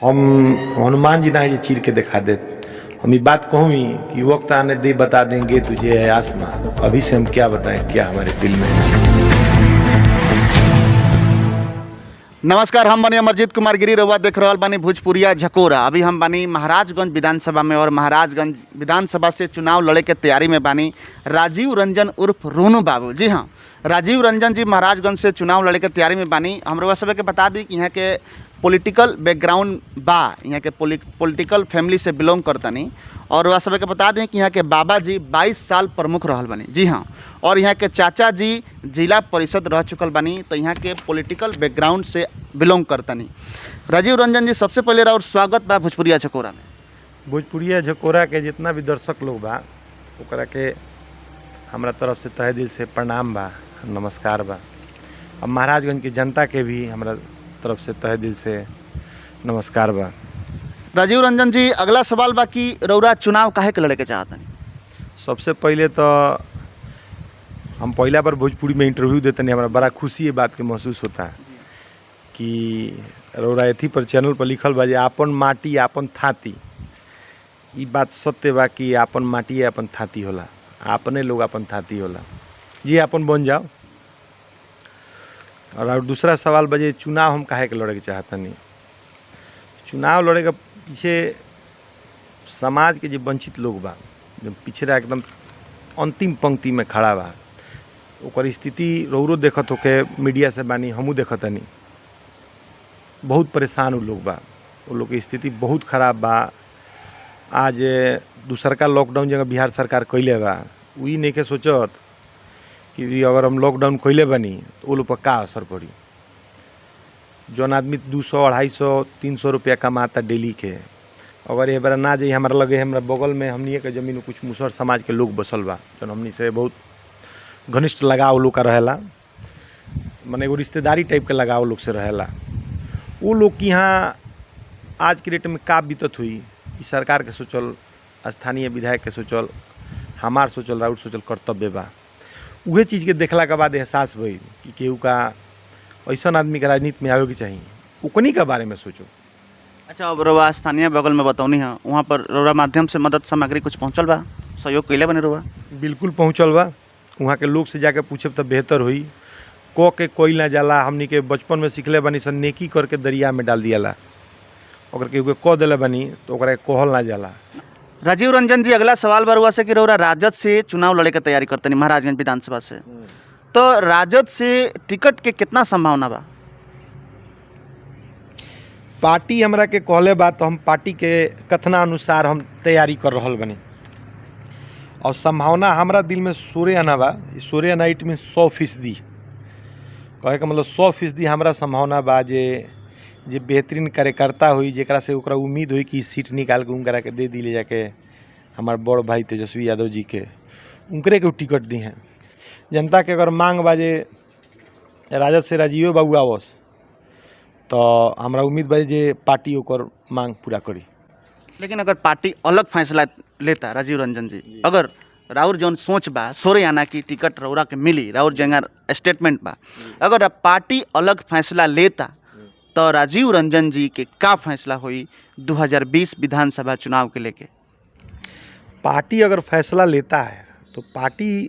हम हनुमान जी ना ये चीर के दिखा दे। हम ये बात कहूँ ही कि वक्त आने दे बता देंगे तुझे है आसमां। अभी से हम क्या बताएं क्या हमारे दिल में है। नमस्कार, हम बानी अमरजीत कुमार गिरी। रउआ देख रहल बानी भोजपुरिया झकोरा। अभी हम बानी महाराजगंज विधानसभा में और महाराजगंज विधानसभा से चुनाव लड़े के तैयारी में बानी राजीव रंजन उर्फ रोनू बाबू। जी हाँ, राजीव रंजन जी महाराजगंज से चुनाव लड़े के तैयारी में बानी। हम रउआ सब के बता दी कि यहाँ के पॉलिटिकल बैकग्राउंड बा, यहाँ के पॉलिटिकल फैमिली से बिलोंग करतनी। और वह सब के बता दें कि यहाँ के बाबा जी 22 साल प्रमुख रहल बनी। जी हाँ, और यहाँ के चाचा जी जिला परिषद रह चुकल बनी, तो यहाँ के पॉलिटिकल बैकग्राउंड से बिलोंग करतनी। राजीव रंजन जी, सबसे पहले और स्वागत बा भोजपुरिया झकोरा में। भोजपुरिया झकोरा के जितना भी दर्शक लोग बा ओकरा के हमरा तरफ से तहे दिल से प्रणाम बा, नमस्कार बा। अब महाराजगंज की जनता के भी हमरा तरफ से तहे दिल से नमस्कार बा। राजीव रंजन जी, अगला सवाल बा कि रउरा चुनाव काहे के लड़े के चाहतनी? सबसे पहले तो हम पहला बार भोजपुरी में इंटरव्यू देते हैं, हमारा बड़ा खुशी ये बात के महसूस होता है कि रउरा एथी पर चैनल पर लिखल बा जे आपन माटी आपन थाती। ये बात सत्य बा कि आपन माटी आपन थाती होला, आपने लोग आपन थाती होला। जी आपन बन जाओ। और दूसरा सवाल बा जे चुनाव हम काहे के लड़े के चाहतनी। चुनाव लड़े के पीछे समाज के जो वंचित लोग बा, जो पिछड़ा एकदम अंतिम पंक्ति में खड़ा बा, ओकर स्थिति रउरो देखत होके, मीडिया से बानी हमू देखतनी। बहुत परेशान उ लोग बा, वो लोग की स्थिति बहुत खराब बा। आज दूसरका लॉकडाउन जगह बिहार सरकार कैले बा, वही नहीं के सोचत कि अगर हम लॉकडाउन कैले बानी तो वो लोग पर का असर पड़ी। जौन आदमी 200, 250, 300 रुपया कमाता डेली के, अगर ये बार ना जाइए हमारा लगे हमारा बगल में हमनी के ज़मीन कुछ मुसहर समाज के लोग बसल बा, जौन हमनी से बहुत घनिष्ठ लगाव लोग का रहेला, माने एगो रिश्तेदारी टाइप के लगाव लोग से रहेला। वो लोग की यहाँ आज के डेट में का बीतत हुई, इस सरकार के सोचल, स्थानीय विधायक के सोचल, हमार सोचल, राउर सोचल कर्तव्य बा। उहे चीज़ के देखला के बाद एहसास भइल कि केहू का ऐसा आदमी के राजनीति में आवे के चाहिए, उकनी के बारे में सोचो। अच्छा, अब रउआ स्थानीय बगल में बतौनी है, वहाँ पर रउरा माध्यम से मदद सामग्री कुछ पहुँचल बा, सहयोग कैले बने रउआ? बिल्कुल पहुँचल बा। वहाँ के लोग से जाके पूछब तो बेहतर हुई। क के कोई ना जाला, हमनी के बचपन में सीखले बनी सन नेकी करके दरिया में डाल दियाला। अगर केहू के कह दिले बनी तो ओकरा के कहल ना जाला। राजीव रंजन जी, अगला सवाल बा रउआ से कि रउरा राजद से चुनाव लड़े के तैयारी करतनी महाराजगंज विधानसभा से, तो राजद से टिकट के कितना संभावना बा? पार्टी हमरा के कहले बा तो हम पार्टी के कथनानुसार हम तैयारी कर रहल बनी। और संभावना हमरा दिल में 16 आना बा। 16 आना इट मीन 100%। कहे का मतलब 100% हमरा संभावना बा जे बेहतरीन कार्यकर्ता हुई, जेकरा से ओकरा उम्मीद हुई कि सीट निकाल के उनकरा के दे दी ले जाके हमार बड़ भाई तेजस्वी यादव जी के, उनकरे के टिकट दी हैं। जनता के अगर मांग बा जे राजद से राजीव बाबू आवस, तो हमरा उम्मीद बा जे पार्टी ओकर मांग पूरा करी। लेकिन अगर पार्टी अलग फैसला लेता राजीव रंजन जी, अगर राउर जौन सोच बा 16 आना की टिकट रउरा के मिली, राउर जंगा स्टेटमेंट बा, अगर पार्टी अलग फैसला लेता तो राजीव रंजन जी के का फैसला हुई 2020 विधानसभा चुनाव के लेके? पार्टी अगर फैसला लेता है तो पार्टी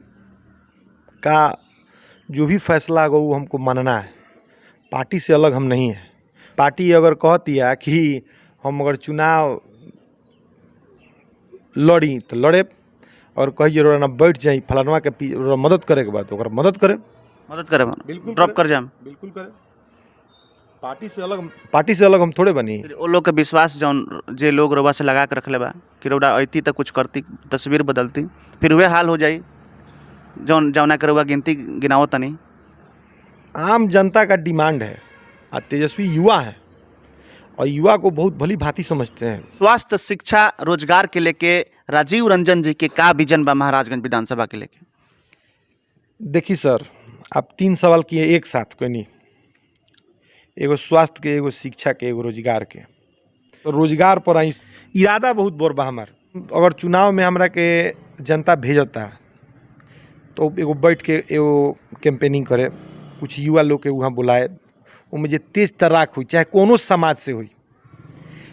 का जो भी फैसला होगा वो हमको मानना है। पार्टी से अलग हम नहीं हैं। पार्टी अगर कहती है कि हम अगर चुनाव लड़ी तो लड़े, और कही जरूर ना बैठ जाए फलानवा के मदद करे के बाद ओकरा मदद करे बिल्कुल ड्रॉप कर जाम, बिल्कुल करे। पार्टी से अलग हम थोड़े बनी। वो लोग के विश्वास जौन जे लोग रउआ से लगा के रखले बा कि रउआ अइती तो कुछ करती, तस्वीर बदलती, फिर वह हाल हो जाई जौना के रउआ गिनती गिनाओ तनी। आम जनता का डिमांड है, और तेजस्वी युवा है और युवा को बहुत भली भांति समझते हैं। स्वास्थ्य, शिक्षा, रोजगार के लेके राजीव रंजन जी के का विजन बा महाराजगंज विधानसभा के लेके? देखिए सर, आप 3 सवाल किए एक साथ, कोई नहीं। एगो स्वास्थ्य के, एगो शिक्षा के, एगो रोजगार के। तो रोजगार पर आई इरादा बहुत बड़ बा हमार। अगर चुनाव में हमरा के जनता भेजता तो एगो बैठ के एगो कैंपेनिंग करे, कुछ युवा लोग के वहाँ बुलाए, उनमें जे तेज तर्राक हुई, चाहे कोनो समाज से हुई,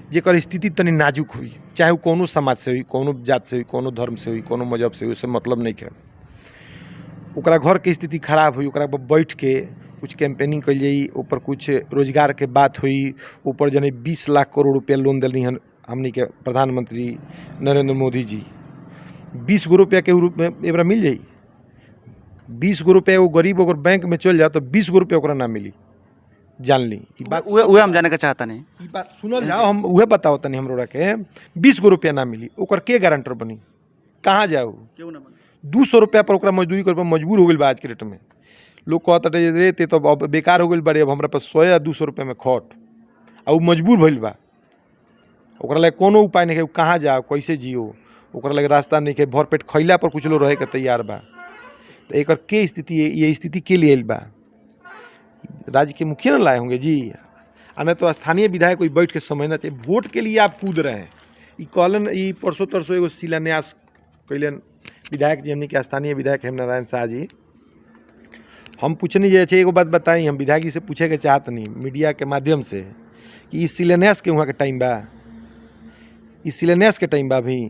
जेकर स्थिति तनी नाजुक हुई, चाहे वो कोनो समाज से हुई, कोनो जात से हुई, कोनो धर्म से हुई, कोनो मजहब से हुई, उससे मतलब नहीं है। ओकरा घर के स्थिति खराब हुई, ओकरा पर बैठ के कुछ कैंपेनिंग कल जाई, ऊपर कुछ रोजगार के बात हुई, ऊपर जने 20 लाख करोड़ रुपया लोन दिलनी हन हमनी के प्रधानमंत्री नरेंद्र मोदी जी। 20 गो रुपया के रूप में एबरा मिल जाई। 20 गो रुपया वो गरीब अगर बैंक में चल जाए तो 20 गो रुपया ओकरा ना मिली। जान ली ई बात, उहे हम जाने का चाहता नहीं। ई बात सुनल जाओ, हम उहे बताओ तनी हमरा के 20 गो रुपया ना मिली, ओकर के गारंटर बनी, कहाँ जाओ? क्यों ना बने? 200 रुपया पर ओकरा मजदूरी करे पर मजबूर हो गई बा आज के डेट में। लोग कहता रे ते तो अब बेकार हो गई बारे, अब हमरा पास 100 या 200 रुपया में खट, आ उ मजबूर भइल बा। ओकरा लगे कोनो उपाय नहीं है, कहाँ जाओ, कैसे जियो, ओकरा लगे रास्ता नहीं है, भर पेट खैला पर कुछ लोग रहे के तैयार बा। तो एकर के स्थिति है, ये स्थिति के लिए आइल बा? राज्य के मुखिया न लाए होंगे जी, आ नहीं तो स्थानीय विधायक कोई बैठ के समझना चाहिए। वोट के लिए आप कूद रहे हैं। ई कहलन, ई परसों तरसों एगो शिलान्यास कैलन विधायक जी, हमनी के स्थानीय विधायक हेमनारायण शाह जी। हम पूछनी जे एगो बात बताई, हम विधायक जी से पूछे के चाहत नहीं मीडिया के माध्यम से कि इस शिलान्यास के वहाँ के टाइम बा, इस शिलान्यास के टाइम बा अभी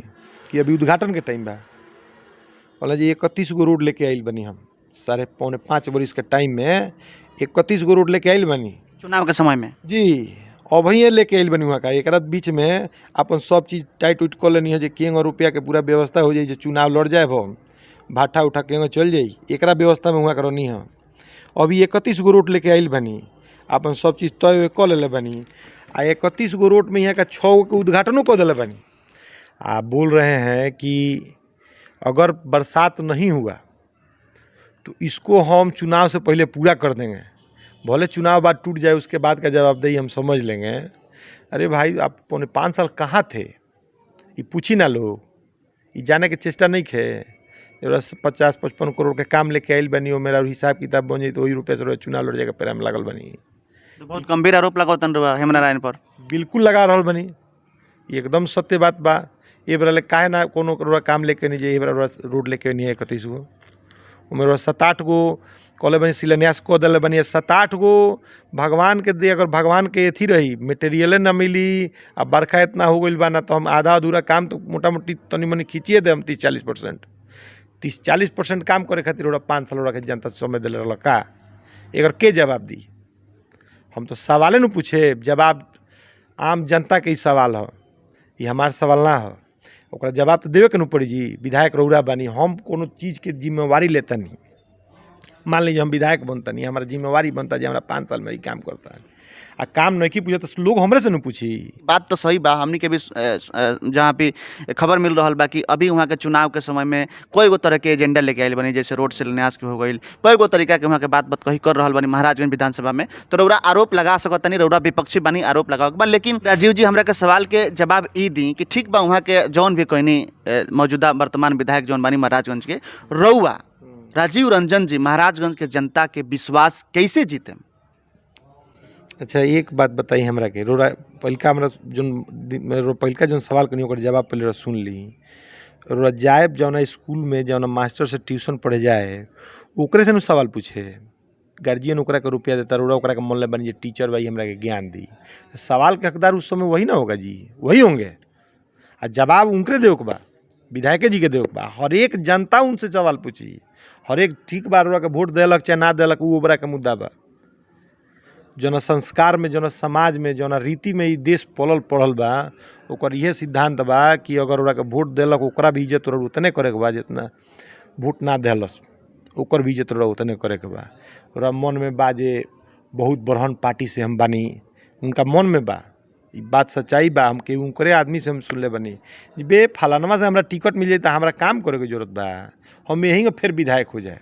कि अभी उद्घाटन के टाइम बा? कहला जी 31 गो रोड लेके आइल बनी हम, 4.5 बरिस के टाइम में 31 गो रोड लेके आइल बनी चुनाव के समय में जी। अभी लेके आइल बनी वहाँ का, एक बीच में अपन सब चीज़ टाइट उइट कर लेनी है, जो केंग और रुपया के पूरा व्यवस्था हो जाए, जो चुनाव लड़ जाए भो भाटा उठा केंग चल जाई, एक व्यवस्था में वहाँ करनी है। अभी 31 गो रोड लेके आइल बनी, अपन सब चीज़ तय कर ले बनी, आ 31 गो रोड में यहाँ का 6 गो के उद्घाटनों कर दिले बनी। आप बोल रहे हैं कि अगर बरसात नहीं हुआ तो इसको हम चुनाव से पहले पूरा कर देंगे, भले चुनाव बाद टूट जाए, उसके बाद का जवाबदेही हम समझ लेंगे। अरे भाई, आप 5.5 साल कहाँ थे? ये पूछी ना लोग, ये जाने के चेष्टा नहीं खे। 50-55 करोड़ के काम लेके आइल बनी हो, मेरा हिसाब किताब बन जाए तो वही रुपये से चुनाव लड़ जाएगा, पैरा में लागल बनी। तो बहुत गंभीर आरोप लगावतन हेमनारायण पर। बिल्कुल लगा रहा बनी, एकदम सत्य बात बा। ये बरा काहे ना कोनो काम लेके नहीं जाए, ये बरा रोड लेके नहीं है 31 गो, उमें 7-8 गो कहले बनी शिलान्यास कऽ दिले बनी। 7-8 गो भगवान के दे, अगर भगवान के अथी रही, मटेरियले ना मिली, अब बरखा इतना हो गई बा ना, तो हम आधा अधूरा काम तो मोटा मोटी तनी मनी खींचिए दे हम 30-40%। 30-40% काम करे खातिर 5 साल के जनता समय दिले रहा का? एकर के जवाब दी? हम तो सवाले न पूछे, जवाब आम जनता के ही सवाल है, ये हमार सवाल ना है। ओकरा जवाब तो देवे के न पड़ी जी। विधायक रौरा बानी, हम कोनो चीज़ के जिम्मेवारी लेता नहीं। मान लीजिए हम विधायक बनता नहीं, हमारा जिम्मेवारी बनता जी, हमारा 5 साल में ही काम करता है, आ काम नहीं की पूछे तो लोग हमरे से न पूछी। बात तो सही बा, हमनी के भी जहाँ पे खबर मिल रहा बा कि अभी वहाँ के चुनाव के समय में कोई गो तरह के एजेंडा लेके आइल बनी, जैसे रोड शिलान्यास के हो गई, कोई गो तरीका के वहाँ के बात कही कर रहा बनी महाराजगंज विधानसभा में। तो रौरा आरोप लगा सकता नहीं, रौरा विपक्षी बनी, आरोप लगाओ बा। लेकिन राजीव जी हमरा के सवाल के जवाब ई दी कि ठीक बा, वहाँ के जौन भी कहनी मौजूदा वर्तमान विधायक जौन बानी महाराजगंज के, रौआ राजीव रंजन जी महाराजगंज के जनता के विश्वास कैसे जीते? अच्छा, एक बात बताई हमरा के, रोरा पहलका हमरा जो पहलका जो सवाल कनी ओकर जवाब पहले सुन ली। रोरा जाए जौना स्कूल में जौना मास्टर से ट्यूशन पढ़े जाए, ओकरे से न सवाल पूछे। गार्जियन ओकरा के रुपया देता, रोरा ओकरा के मन ले बनी जे टीचर भाई हमरा के ज्ञान दी। सवाल के हकदार उस समय वही ना होगा जी, वही होंगे, आ जवाब उनके देवे के बा, विधायक जी के देवे के बा। हर एक जनता उनसे सवाल पूछी, हर एक ठीक बा, रोरा के वोट देलक चाहे ना देलक, वो ओकरा के मुद्दा बा। जौना संस्कार में, जौना समाज में, जौना रीति में ये देश पलल पढ़ल बा, ओकर यह सिद्धांत बा कि अगर ओकरा के वोट देलक, ओकरा भी इज्जत तोरा उतने करे के बा जितना वोट ना देलस, ओकर भी इज्जत तोरा उतने करे के बा। ओकरा मन में बा जे बहुत बड़हन पार्टी से हम बानी, उनका मन में बा, ये बात सच्चाई बा। हम के उनकरे आदमी से हम सुनले बनी जी बे फलानवा से हमरा टिकट मिल जाए तो हमरा काम करे के जरूरत बा, हम यहीं फिर विधायक हो जाए।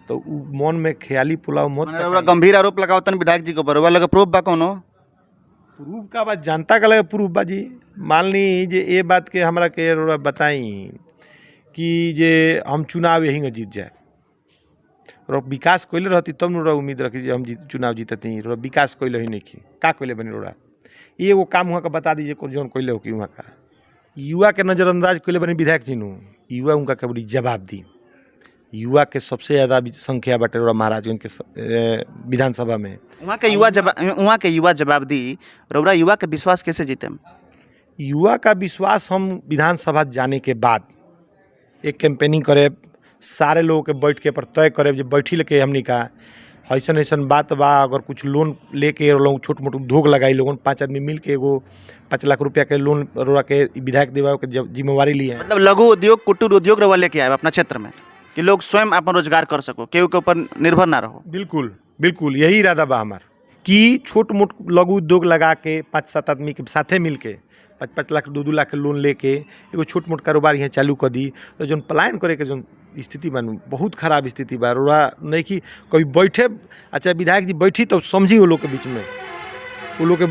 तो मन में ख्याली पुलाव मत। गंभीर आरोप लगावतन विधायक जी के ऊपर, लगे प्रूफ बा कोनो? प्रूफ का बात जनता का लगे प्रूफ बा जी। मान ली जे ये बात के हमरा के बताई कि जे हम चुनाव यहीं जीत जाए, विकास कैले रहती तब न उम्मीद रखी हम चुनाव जीतती। विकास कैले ही नहीं की का कैले बनी रोड़ा, ये वो काम वहाँ का बता दीजिए जौन कैले हो कि वहाँ का युवा के नज़रअंदाज कैले बनी विधायक जी नु, युवा उनका के बड़ी जवाब दी। युवा के सबसे ज़्यादा संख्या बाटे रउरा महाराजगंज के विधानसभा में। वहाँ के युवा जवाब दी, रउरा युवा के विश्वास कैसे जीते? युवा का विश्वास हम विधानसभा जाने के बाद एक कैंपेनिंग करे, सारे लोगों के बैठ के पर तय करे जो बैठी लेके हमनी का ऐसन ऐसन बात बा, अगर कुछ लोन लेके लोग छोट मोट उद्योग लगाई, लोगन 5 आदमी मिल के एगो 5 लाख रुपया के लोन रोड़ा के विधायक देवा के जिम्मेवारी लिए। मतलब लघु उद्योग कुटीर उद्योग रउआ लेके आए अपना क्षेत्र में कि लोग स्वयं अपन रोजगार कर सको, केहू के ऊपर निर्भर ना रहो। बिल्कुल बिल्कुल यही इरादा बा हमार कि छोट मोट लघु उद्योग लगा के 5-7 आदमी के साथे मिल के 5-5 लाख 2-2 लाख के लोन लेके एगो छोट मोट कारोबार यहाँ चालू कर दी। तो जो पलायन करे के जो स्थिति बा बहुत खराब स्थिति बा, रोड़ा नहीं कि कभी बैठे, अच्छा विधायक जी बैठी तो समझी वो लोग के बीच में, वो लोग के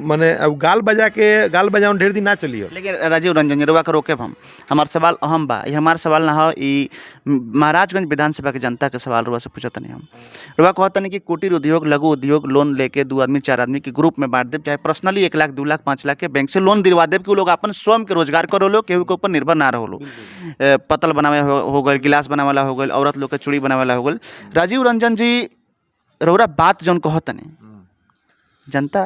माने अब गाल बजाओ ढेर दिन ना चली हो। लेकिन राजीव रंजन जी रउआ के रोके हम, हमार सवाल अहम बा, ये हमार सवाल ना हो, ई महाराजगंज विधानसभा के जनता के सवाल रउआ से पूछत नहीं हम। रउआ कहता नहीं कि कुटीर उद्योग लघु उद्योग लोन लेके 2 आदमी 4 आदमी के ग्रुप में बांट देव, चाहे पर्सनली 1 लाख 2 लाख 5 लाख के बैंक से लोन दिलवा देव कि वो लोग अपन स्वयं के रोजगार करो लो, केहू के ऊपर निर्भर ना रहो लो। पतल बनावे हो गए, गिलास बनावे वाला हो गए, औरत लोग के चूड़ी बनावे वाला हो गए। राजीव रंजन जी रउरा बात जौन कहता नहीं, जनता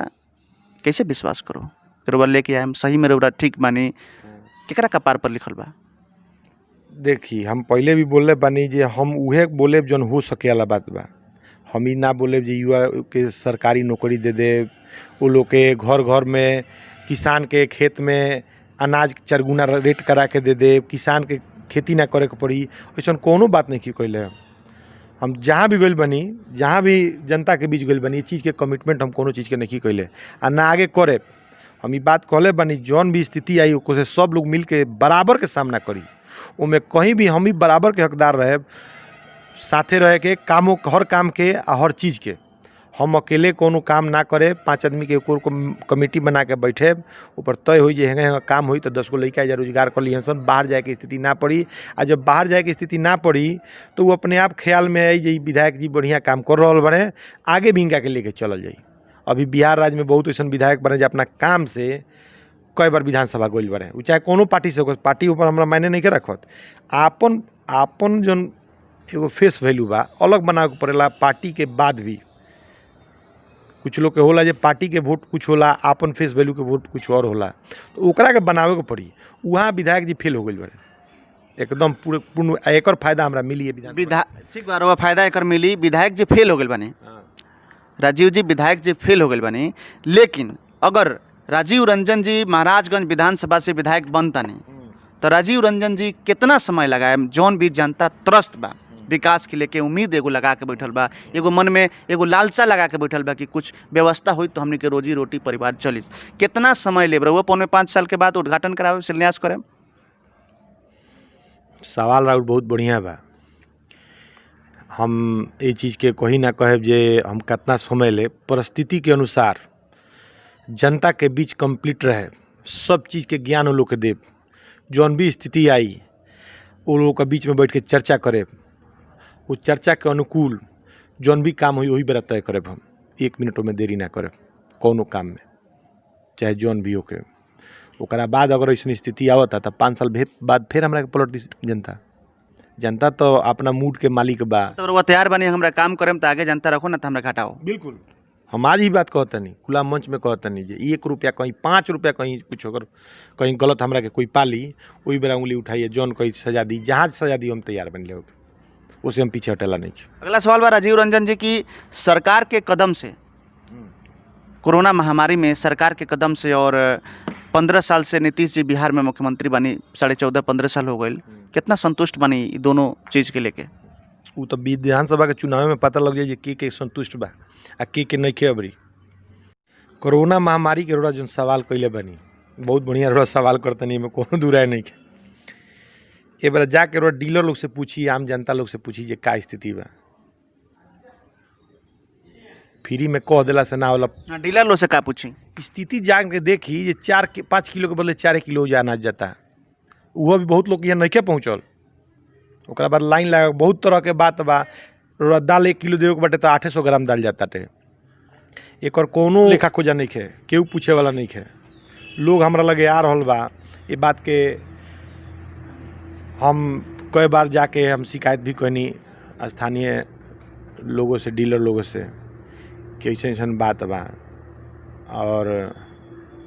कैसे विश्वास करो रउआ लेके आए सही में रउरा ठीक मानी, केकरा कपार पर लिखल बा? देखी हम पहले भी बोले बानी जे हम उहे बोले जौन हो सके वाला बात बा। हम ही ना बोले जे युवा के सरकारी नौकरी दे दे, वो लोग के घर घर में किसान के खेत में अनाज 4 गुना रेट करा के दे दे, किसान के खेती ना करे के पड़ी, ऐसा कोनो बात नहीं की कैले। हम जहाँ भी गइल बनी, जहाँ भी जनता के बीच गइल बनी, ये चीज़ के कमिटमेंट हम कोनो चीज़ के नहीं कैले आ ना आगे करे। हम ये बात कहले बनी जौन भी स्थिति आई ओसे सब लोग मिल के बराबर के सामना करी, ओमे कहीं भी हम ही बराबर के हकदार रहे, साथे रहे के कामों हर काम के आ हर चीज़ के। हम अकेले कोनो काम ना करे, 5 आदमी के एको कमेटी बना के बैठे, ऊपर तय हो जे हेंगे काम हुई तो 10 गो लड़का जा रोजगार कर ली सन, बाहर जाए की स्थिति ना पड़ी। आ जब बाहर जाए की स्थिति ना पड़ी तो वो अपने आप ख्याल में आई जे विधायक जी बढ़िया काम कर रहा बने, आगे भी इनका के लेके चलल जाई। अभी बिहार राज्य में बहुत ऐसा विधायक बने जो अपना काम से कई बार विधानसभा गइल बने, वो चाहे कोनो पार्टी से हो, पार्टी ऊपर हमरा मायने नहीं के रखत। आपन जौन एगो फेस वैल्यू बा अलग बनावे के पड़ेला। पार्टी के बाद भी कुछ लोग के होला जे पार्टी के वोट कुछ होला, आपन फेस वैल्यू के वोट कुछ और होला, तो ओकरा के बनावे के पड़ी। वहाँ विधायक जी फेल हो गइल बड़े एकदम पूर्ण। एकर फायदा हमरा मिली है ठीक बा, रउआ फायदा एकर मिली। विधायक जी फेल हो गइल बानी, राजीव जी विधायक जी फेल हो गइल बानी, लेकिन अगर राजीव रंजन जी महाराजगंज विधानसभा से विधायक बनता नहीं तो राजीव रंजन जी कितना समय लगाए? जौन भी जनता त्रस्त बा विकास के लेके, उम्मीद एगो लगा के बैठल बा, एगो मन में एगो लालसा लगा के बैठल बा कि कुछ व्यवस्था हुई तो हमने के रोजी रोटी परिवार चली, कितना समय ले रउआ? 5 साल के बाद उद्घाटन करावे शिलान्यास करे? सवाल राउर बहुत बढ़िया बा। हम ये चीज़ के कहीं ना कहे जे हम कितना समय ले, परिस्थिति के अनुसार जनता के बीच कंप्लीट रहे, सब चीज़ के ज्ञान वो लोग के देव, जौन भी स्थिति आई वो लोग के बीच में बैठ के चर्चा करे, वो चर्चा के अनुकूल जौन भी काम हुई वही बेरा तय करे। हम 1 मिनटों में देरी ना करे कोनो काम में, चाहे जौन भी होके। ओकरा बाद अगर ऐसी स्थिति आवता तो 5 साल बाद फिर हमरा के पलट दी जनता तो अपना मूड के मालिक बा। तो वो तैयार बनी हमरा काम करें तो आगे जनता रखो ना तो हमरा घटाओ। बिल्कुल हम आज ही बात कहता नहीं, खुला मंच में कहता नहीं जे 1 रुपया कहीं 5 रुपया कहीं कुछ अगर कहीं गलत हमरा के कोई पाली, वही बेरा उंगली उठाइए, जौन कहीं सजा दी, जहाँ सजा दी हम तैयार बन ले, उसे हम पीछे हटेला नहीं। अगला सवाल बा राजीव रंजन जी की, सरकार के कदम से, कोरोना महामारी में सरकार के कदम से, और 15 साल से नीतीश जी बिहार में मुख्यमंत्री बनी, 14.5-15 साल हो गए, कितना संतुष्ट बनी दोनों चीज़ के लेके? वो तो विधानसभा के चुनाव में पता लग जाए के संतुष्ट बा आ के नहीं के। अबरी कोरोना महामारी के रोड़ा जो सवाल कैले बनी, बहुत बढ़िया रोड़ा सवाल करतनी, में कोनो दूराय नहीं के। ए बार जाके रोड़ा डीलर लोग से पूछी, आम जनता लोग से पूछी जे का स्थिति बा। फ्री में कह दिला से ना होला। डीलर लोग से का पूछी? स्थिति जान के देखी जे 5 किलो के बदले 4 किलो अनाज जाता, वो भी बहुत लोग यहाँ नहीं के पहुँचल। ओकरा बाद लाइन लगा, बहुत तरह के बात बा। दाल 1 किलो देवे के बाटे तो 800 ग्राम दाल जाता टे। एक कोनो लेखा खोजा नहीं खे, केहू पूछे वाला नहीं खे। लोग हमरा लगे आ रहल बा, ये बात के हम कई बार जाके हम शिकायत भी कनी स्थानीय लोगों से, डीलर लोगों से कि ऐसन बात बा। और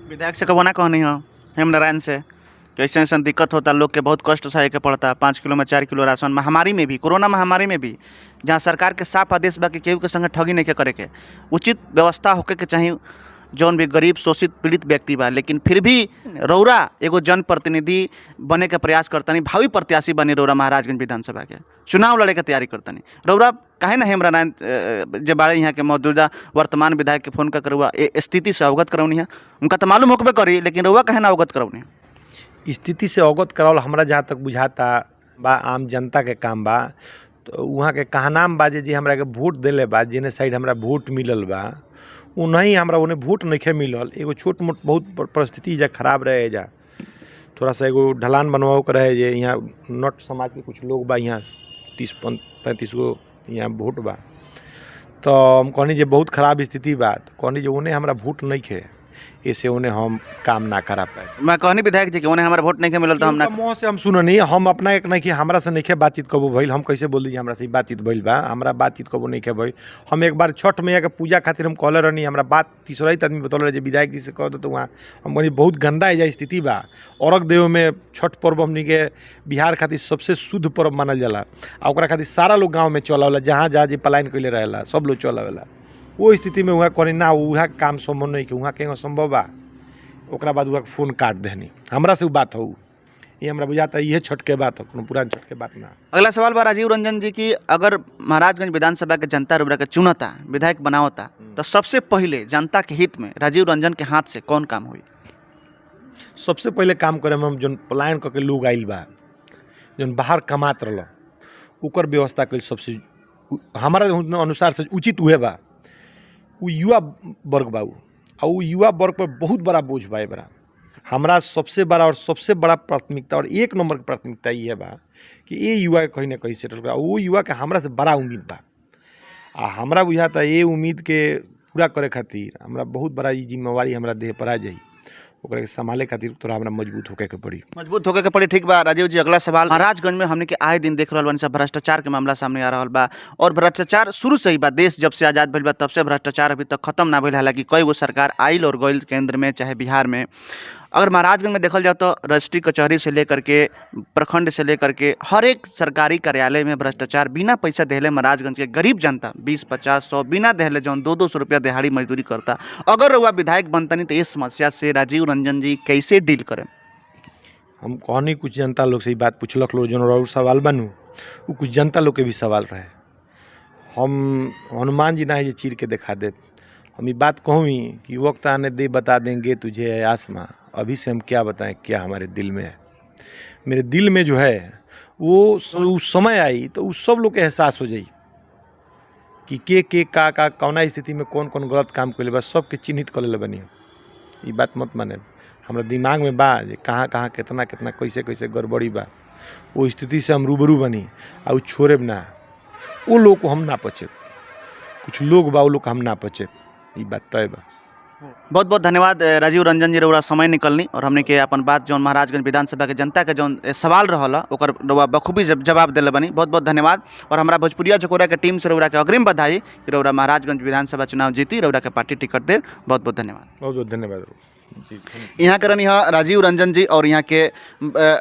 विधायक से कबो ना कहनी हो हेमनारायण से कि ऐसा ऐसा दिक्कत होता, लोग के बहुत कष्ट सहे के पड़ता, 5 किलो में 4 किलो राशन, महामारी में भी, कोरोना महामारी में भी, जहाँ सरकार के साफ आदेश बा कि केहू के संगे ठगी नहीं के करे के, उचित व्यवस्था होके के चाहिए जौन भी गरीब शोषित पीड़ित व्यक्ति बा। लेकिन फिर भी रौरा एगो जनप्रतिनिधि बने के प्रयास करतनी, भावी प्रत्याशी बनी रौरा महाराजगंज विधानसभा के चुनाव लड़े के तैयारी करतनी। रौरा काहे ना हेमनारायण जो बारे यहाँ के मौजूदा वर्तमान विधायक के फोन कर रउआ स्थिति से अवगत करौनी है? उनका तो मालूम होकबे करी, लेकिन रउआ काहे ना अवगत करौनी है? स्थिति से अवगत करावल हमरा जहाँ तक बुझाता बा आम जनता के काम बा। तो वहाँ के कहनाम बा जे हमरा के वोट दिले बा, जेने साइड हमरा वोट मिलल बा उन्हीं हमरा उन्हें वोट नहीं मिलल। एगो छोट मोट बहुत परिस्थिति जा खराब रहे, जा थोड़ा सा एगो ढलान बनवाओ के रहे, जे यहाँ नट समाज के कुछ लोग बा, यहाँ 30-35 गो यहाँ वोट बा। तो हम कहनी जे बहुत खराब स्थिति बा, तो कहनी जे उन्हें हमरा वोट नहीं खे, ऐसे उन्हें हम काम ना करा पाए। मैं कहनी विधायक जी कि उन्हें हमारा वोट नहीं के मिलल तो हम ना मुँह से हम सुननी, हम अपना एक नहीं कि हमरा से नहीं बातचीत कबो भइल। हम कैसे बोल दीजिए हमरा से बातचीत भइल बा? हमरा बातचीत कबो नहीं भइल। हम एक बार छठ मैया के पूजा खातिर हम कहले रहनी, हमरा बात तीसरा ही आदमी बतौल रहे विधायक जी से कह दो, तो वहाँ हम कहनी बहुत गंदा है स्थिति बा। अर्घ देव में छठ पर्व हमनी के बिहार खातिर सबसे शुद्ध पर्व मानल जाला, आ ओकरा खातिर सारा लोग गाँव में चलावेला, जहाँ जहाँ जी पलायन कैले रहेला सब लोग चलावेला। वो स्थिति में वहाँ कहनी ना वहाँ काम संभव नहीं कि वहाँ कहीं संभव बा। ओकरा बाद वहाँ फ़ोन काट देनी, हमरा से वो बात हो, ये हमरा बुझाता है ये छठ के बात हो, कोनो पुरान छठ के बात ना। अगला सवाल बा राजीव रंजन जी की, अगर महाराजगंज विधानसभा के जनता रुबरा के चुनता, विधायक बनावता, तो सबसे पहले जनता के हित में राजीव रंजन के हाथ से कौन काम हुई? सबसे पहले काम करे हम जौन पलायन करके लोग आइल बा, जौन बाहर कमात रहल, ओकर व्यवस्था कल सबसे हमारा अनुसार से उचित उहे बा। वो युवा वर्ग बा, और वो युवा वर्ग पर बहुत बड़ा बोझ बा। बड़ा हमारा सबसे बड़ा और सबसे बड़ा प्राथमिकता और एक नंबर की प्राथमिकता ये बा कि ये युवा के कहीं ना कहीं सेटल करा। वो युवा के हमरा से बड़ा उम्मीद बा, आ हमरा बुझाता ये उम्मीद के पूरा करे खातिर हमरा बहुत बड़ा ये जिम्मेवारी हमरा देह पर आ जाई, ओकरा के संभाले खातिर थोड़ा हमरा मजबूत होके के पड़ी। मजबूत होके के पड़ी, ठीक बा। राजीव जी अगला सवाल, महाराजगंज में हमने के आए दिन देख रहल बानी सब भ्रष्टाचार के मामला सामने आ रहल बा, और भ्रष्टाचार शुरू से ही बा, देश जब से आज़ाद भइल बा तब से भ्रष्टाचार अभी तक खत्म ना भइल। हालांकि कई गो सरकार आइल और गइल, केंद्र में चाहे बिहार में। अगर महाराजगंज में देखल जाए तो रजिस्ट्री कचहरी से लेकर के प्रखंड से लेकर के हर एक सरकारी कार्यालय में भ्रष्टाचार, बिना पैसा देहले महाराजगंज के गरीब जनता 20-50-100 बिना देहले जौन 200 रुपया दिहाड़ी मजदूरी करता। अगर वह विधायक बनतनी तो इस समस्या से राजीव रंजन जी कैसे डील करें? हम कहनी कुछ जनता लोग से ही बात पूछलक लोग, जो और सवाल बनू वो कुछ जनता लोग के भी सवाल रहे। हम हनुमान जी ना ये चीर के दिखा दे, हम ये बात कहूँ कि वक्त आने दे बता देंगे तुझे आसमां, अभी से हम क्या बताएं क्या हमारे दिल में है। मेरे दिल में जो है वो उस समय आई तो उस सब लोग के एहसास हो जाई कि के का कौना स्थिति में कौन कौन गलत काम कर ले, बस सबके चिन्हित कर ले बनी। ये बात मत माने, हमारा दिमाग में बा जे कहाँ कहाँ कितना कितना कैसे कैसे गड़बड़ी बा। वो स्थिति से हम रूबरू बनी आ उ छोड़े ना, वो लोग को हम ना पचे। कुछ लोग बा वो लोग हम ना पचे, ये बात तय बा। बहुत बहुत धन्यवाद राजीव रंजन जी, रउरा समय निकलनी और हमने के अपन बात जौन महाराजगंज विधानसभा के जनता के जौन सवाल रहला ओकर रउरा बखूबी जवाब दिले बनी। बहुत बहुत धन्यवाद। और हमारा भोजपुरिया झकोरा के टीम से रउरा के अग्रिम बधाई कि रउरा महाराजगंज विधानसभा चुनाव जीती, रउरा के पार्टी टिकट दे। बहुत बहुत धन्यवाद। बहुत बहुत धन्यवाद जी। यहाँ के रहनी राजीव रंजन जी, और यहाँ के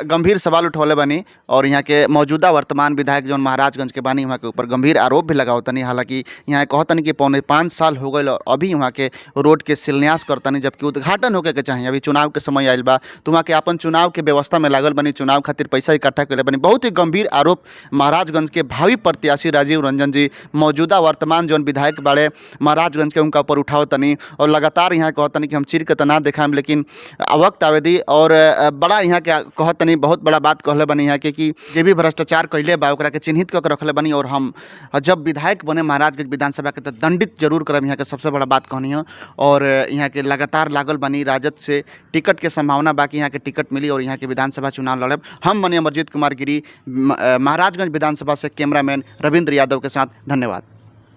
गंभीर सवाल उठौले बनी, और यहाँ के मौजूदा वर्तमान विधायक जौन महाराजगंज के बानी वहाँ के ऊपर गंभीर आरोप भी लगावतनी। हालांकि यहाँ कहतनी कि 4.5 साल हो गए और अभी वहाँ के रोड के शिलान्यास करतनी, जबकि उद्घाटन होके के चाहिए। अभी चुनाव के समय आयल बा तो वहाँ के अपन चुनाव के व्यवस्था में लागल बनी, चुनाव खातिर पैसा इकट्ठा करे बनी। बहुत ही गंभीर आरोप महाराजगंज के भावी प्रत्याशी राजीव रंजन जी, मौजूदा वर्तमान जौन विधायक बाड़े महाराजगंज के, उनका ऊपर उठावतनी। और लगातार यहाँ कहतनी कि हम चीर के तना देखा, लेकिन वक्त आवेदी। और बड़ा यहाँ के कहतनी बहुत बड़ा बात कहले बनी यहाँ के कि जे भी भ्रष्टाचार कैले बा ओकरा के चिन्हित करके रखले बनी, और हम जब विधायक बने महाराजगंज विधानसभा के तो दंडित जरूर करब, यहाँ के सबसे बड़ा बात कहनी है। और यहाँ के लगातार लागल बनी, राजद से टिकट के संभावना बाकी यहाँ के टिकट मिली और यहाँ के विधानसभा चुनाव लड़ब। हम बने अमरजीत कुमार गिरी, महाराजगंज विधानसभा से कैमरामैन रविंद्र यादव के साथ। धन्यवाद।